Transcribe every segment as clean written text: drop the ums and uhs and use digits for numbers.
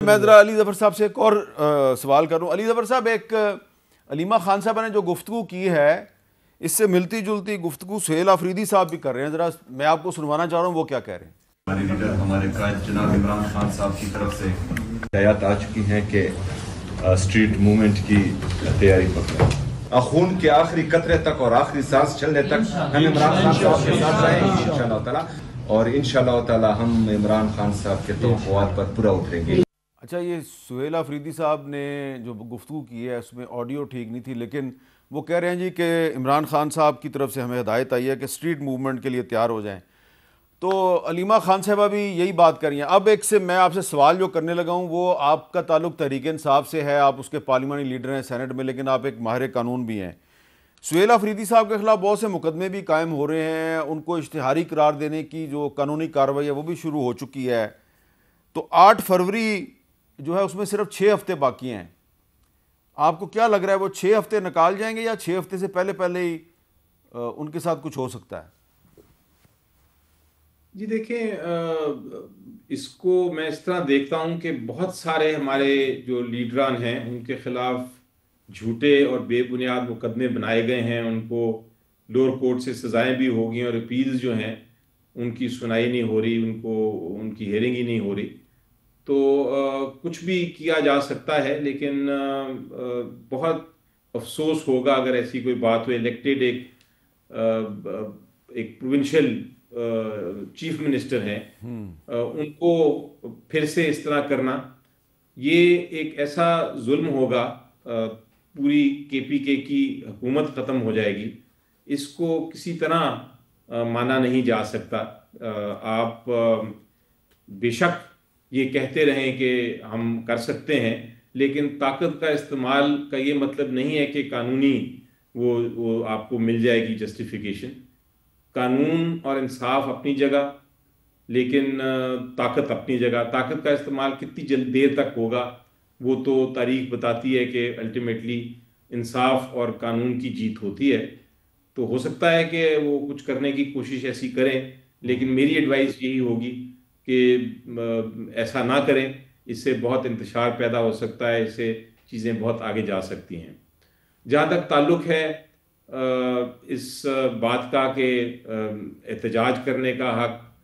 मैं ज़रा अली ज़फ़र साहब से एक और सवाल करूँ। अली ज़फ़र साहब, एक अलीमा खान साहब ने जो गुफ्तगू की है, इससे मिलती जुलती गुफ्तगू सुहेल आफरीदी साहब भी कर रहे हैं। ज़रा मैं आपको सुनवाना चाह रहा हूँ वो क्या कह रहे हैं। हमारे लीडर, हमारे कायद जनाब इमरान खान साहब की तरफ से हदायत आ चुकी हैं कि स्ट्रीट मूवमेंट की तैयारी पर खून के आखिरी कतरे तक और आखिरी सांस चलने तक हम इमरान खान साहब के साथ रहेंगे इंशाअल्लाह ताला, और इंशाअल्लाह ताला हम इमरान खान साहब के तवक्कुआत पर पूरा उतरेंगे। अच्छा, ये सुहेल आफरीदी साहब ने जो गुफ्तगू की है उसमें ऑडियो ठीक नहीं थी, लेकिन वो कह रहे हैं जी कि इमरान खान साहब की तरफ से हमें हदायत आई है कि स्ट्रीट मूवमेंट के लिए तैयार हो जाएं। तो अलीमा खान साहबा भी यही बात कर रही हैं। अब एक से मैं आपसे सवाल जो करने लगा हूँ वो आपका ताल्लुक तहरीक इंसाफ से है, आप उसके पार्लिमानी लीडर हैं सेनेट में, लेकिन आप एक माहिर कानून भी हैं। सुहेल आफरीदी साहब के खिलाफ बहुत से मुकदमे भी कायम हो रहे हैं, उनको इश्तिहारी करार देने की जो कानूनी कार्रवाई है वो भी शुरू हो चुकी है। तो 8 फरवरी जो है उसमें सिर्फ 6 हफ्ते बाकी हैं। आपको क्या लग रहा है, वो 6 हफ्ते निकाल जाएंगे या 6 हफ्ते से पहले पहले ही उनके साथ कुछ हो सकता है? जी देखें, इसको मैं इस तरह देखता हूं कि बहुत सारे हमारे जो लीडरान हैं उनके खिलाफ झूठे और बेबुनियाद मुकदमे बनाए गए हैं। उनको लोअर कोर्ट से सजाएं भी हो गई और अपील्स जो हैं उनकी सुनाई नहीं हो रही, उनको उनकी हियरिंग ही नहीं हो रही। तो कुछ भी किया जा सकता है, लेकिन बहुत अफसोस होगा अगर ऐसी कोई बात हो। इलेक्टेड एक प्रोविंशियल चीफ मिनिस्टर हैं, उनको फिर से इस तरह करना, ये एक ऐसा जुल्म होगा, पूरी केपीके की हुकूमत ख़त्म हो जाएगी। इसको किसी तरह माना नहीं जा सकता। आप बेशक ये कहते रहें कि हम कर सकते हैं, लेकिन ताकत का इस्तेमाल का ये मतलब नहीं है कि कानूनी वो आपको मिल जाएगी जस्टिफिकेशन। कानून और इंसाफ अपनी जगह, लेकिन ताकत अपनी जगह। ताकत का इस्तेमाल कितनी देर तक होगा वो तो तारीख बताती है कि अल्टीमेटली इंसाफ और कानून की जीत होती है। तो हो सकता है कि वो कुछ करने की कोशिश ऐसी करें, लेकिन मेरी एडवाइस यही होगी कि ऐसा ना करें। इससे बहुत इंतशार पैदा हो सकता है, इससे चीज़ें बहुत आगे जा सकती हैं। जहाँ तक ताल्लुक़ है इस बात का कि एहतजाज करने का हक,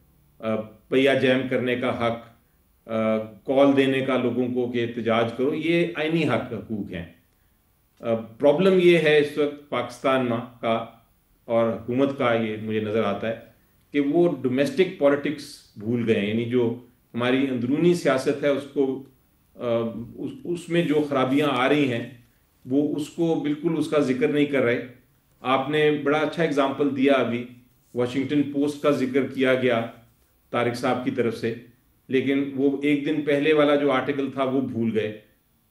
पहिया जैम करने का हक, कॉल देने का लोगों को कि एहतजाज करो, ये आईनी हक हकूक़ हैं। प्रॉब्लम ये है इस वक्त पाकिस्तान में का और हुकूमत का, ये मुझे नज़र आता है कि वो डोमेस्टिक पॉलिटिक्स भूल गए हैं। यानी जो हमारी अंदरूनी सियासत है उसको उसमें जो खराबियां आ रही हैं वो उसको बिल्कुल उसका जिक्र नहीं कर रहे। आपने बड़ा अच्छा एग्जाम्पल दिया, अभी वॉशिंगटन पोस्ट का जिक्र किया गया तारिक साहब की तरफ से, लेकिन वो एक दिन पहले वाला जो आर्टिकल था वो भूल गए।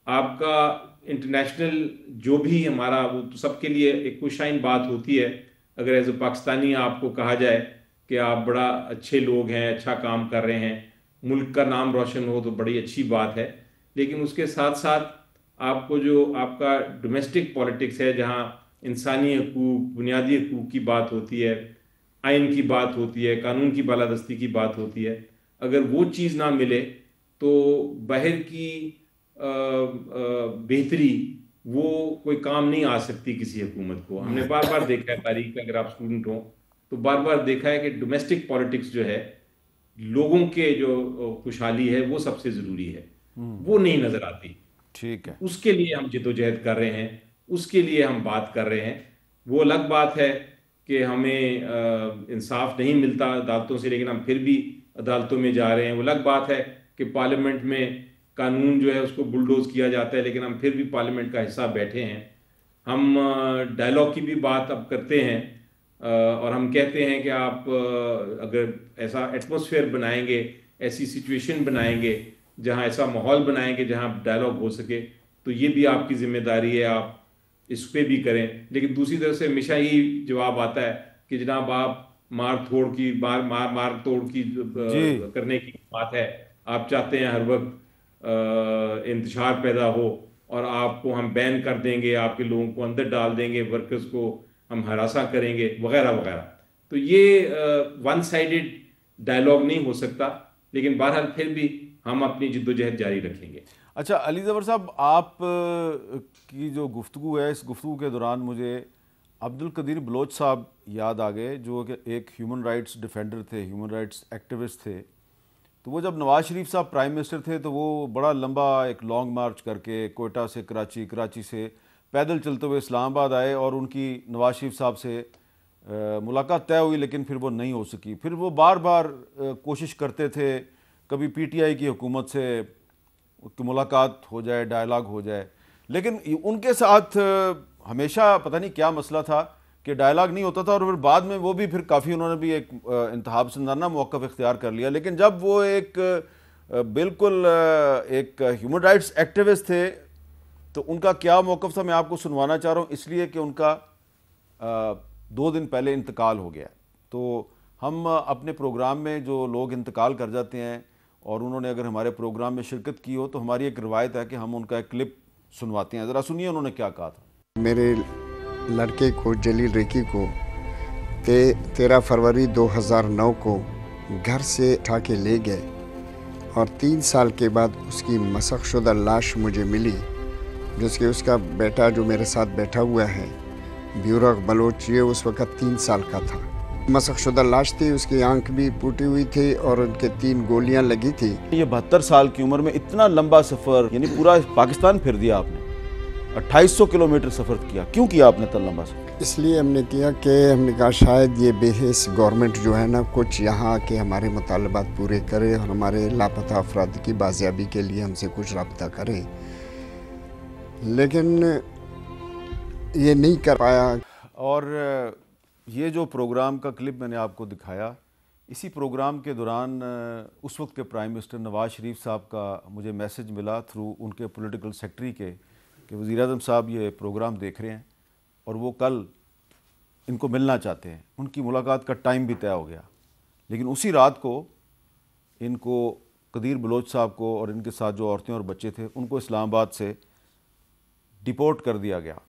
आपका इंटरनेशनल जो भी हमारा, वो तो सबके लिए एक खुशाइन बात होती है अगर एज ए पाकिस्तानी आपको कहा जाए कि आप बड़ा अच्छे लोग हैं, अच्छा काम कर रहे हैं, मुल्क का नाम रोशन हो, तो बड़ी अच्छी बात है। लेकिन उसके साथ साथ आपको जो आपका डोमेस्टिक पॉलिटिक्स है, जहाँ इंसानी हकूक़, बुनियादी हकूक़ की बात होती है, आइन की बात होती है, कानून की बालादस्ती की बात होती है, अगर वो चीज़ ना मिले तो बाहर की बेहतरी वो कोई काम नहीं आ सकती किसी हुकूमत को। हमने बार बार देखा है तारीख का, अगर आप स्टूडेंट हो तो बार बार देखा है कि डोमेस्टिक पॉलिटिक्स जो है, लोगों के जो खुशहाली है वो सबसे ज़रूरी है, वो नहीं नज़र आती। ठीक है, उसके लिए हम जिद्दोजहद कर रहे हैं, उसके लिए हम बात कर रहे हैं। वो अलग बात है कि हमें इंसाफ नहीं मिलता अदालतों से, लेकिन हम फिर भी अदालतों में जा रहे हैं। वो अलग बात है कि पार्लियामेंट में कानून जो है उसको बुलडोज किया जाता है, लेकिन हम फिर भी पार्लियामेंट का हिस्सा बैठे हैं। हम डायलॉग की भी बात अब करते हैं और हम कहते हैं कि आप अगर ऐसा एटमॉस्फेयर बनाएंगे, ऐसी सिचुएशन बनाएंगे, जहां ऐसा माहौल बनाएंगे जहां डायलॉग हो सके, तो ये भी आपकी जिम्मेदारी है, आप इस पर भी करें। लेकिन दूसरी तरफ से हमेशा यही जवाब आता है कि जनाब आप मार तोड़ की करने की बात है। आप चाहते हैं हर वक्त इंतशार पैदा हो और आपको हम बैन कर देंगे, आपके लोगों को अंदर डाल देंगे, वर्कर्स को हम हरासा करेंगे वगैरह वगैरह। तो ये वन साइडेड डायलॉग नहीं हो सकता। लेकिन बहरहाल फिर भी हम अपनी जिद्दोजहद जारी रखेंगे। अच्छा अली ज़फ़र साहब, आप की जो गुफ्तगू है, इस गुफ्तगू के दौरान मुझे अब्दुल कदीर बलोच साहब याद आ गए, जो कि एक ह्यूमन राइट्स डिफेंडर थे, ह्यूमन राइट्स एक्टिविस्ट थे। तो वो जब नवाज़ शरीफ साहब प्राइम मिनिस्टर थे तो वो बड़ा लंबा एक लॉन्ग मार्च करके कोयटा से कराची, कराची से पैदल चलते हुए इस्लामाबाद आए और उनकी नवाज़ शरीफ साहब से मुलाकात तय हुई, लेकिन फिर वो नहीं हो सकी। फिर वो बार बार कोशिश करते थे कभी पीटीआई की हुकूमत से कि मुलाकात हो जाए, डायलॉग हो जाए, लेकिन उनके साथ हमेशा पता नहीं क्या मसला था कि डायलॉग नहीं होता था। और फिर बाद में वो भी फिर काफ़ी उन्होंने भी एक इंतहा पसंदाना मौक़िफ़ इख्तियार कर लिया। लेकिन जब वो एक बिल्कुल एक ह्यूमन राइट्स एक्टिविस्ट थे तो उनका क्या मौक़िफ़ था, मैं आपको सुनवाना चाह रहा हूँ, इसलिए कि उनका 2 दिन पहले इंतकाल हो गया। तो हम अपने प्रोग्राम में जो लोग इंतकाल कर जाते हैं और उन्होंने अगर हमारे प्रोग्राम में शिरकत की हो तो हमारी एक रवायत है कि हम उनका एक क्लिप सुनवाते हैं। ज़रा सुनिए उन्होंने क्या कहा था। मेरे लड़के को, जलील रेकी को 13 फरवरी 2009 को घर से उठा के ले गए और 3 साल के बाद उसकी मसख़शुदा लाश मुझे मिली, जिसके उसका बेटा जो मेरे साथ बैठा हुआ है ब्यूरक बलोच, ये उस वक़्त 3 साल का था। मसख़शुदा लाश थी, उसकी आंख भी फूटी हुई थी और उनके 3 गोलियां लगी थी। ये 72 साल की उम्र में इतना लंबा सफ़र, यानी पूरा पाकिस्तान फिर दिया आपने, 2800 किलोमीटर सफ़र किया। क्यों किया आपने इतना लंबा सफ़र? इसलिए हमने किया कि हमने कहा शायद ये बेहिस गवर्नमेंट जो है ना, कुछ यहाँ आके हमारे मुतालबात पूरे करे और हमारे लापता अफराद की बाजियाबी के लिए हमसे कुछ रब्ता करे, लेकिन ये नहीं कर पाया। और ये जो प्रोग्राम का क्लिप मैंने आपको दिखाया, इसी प्रोग्राम के दौरान उस वक्त के प्राइम मिनिस्टर नवाज़ शरीफ साहब का मुझे मैसेज मिला थ्रू उनके पॉलिटिकल सेक्रेटरी के कि वज़ीर-ए-आज़म साहब ये प्रोग्राम देख रहे हैं और वो कल इनको मिलना चाहते हैं। उनकी मुलाकात का टाइम भी तय हो गया, लेकिन उसी रात को इनको कदीर बलोच साहब को और इनके साथ जो औरतें और बच्चे थे उनको इस्लामाबाद से डिपोर्ट कर दिया गया।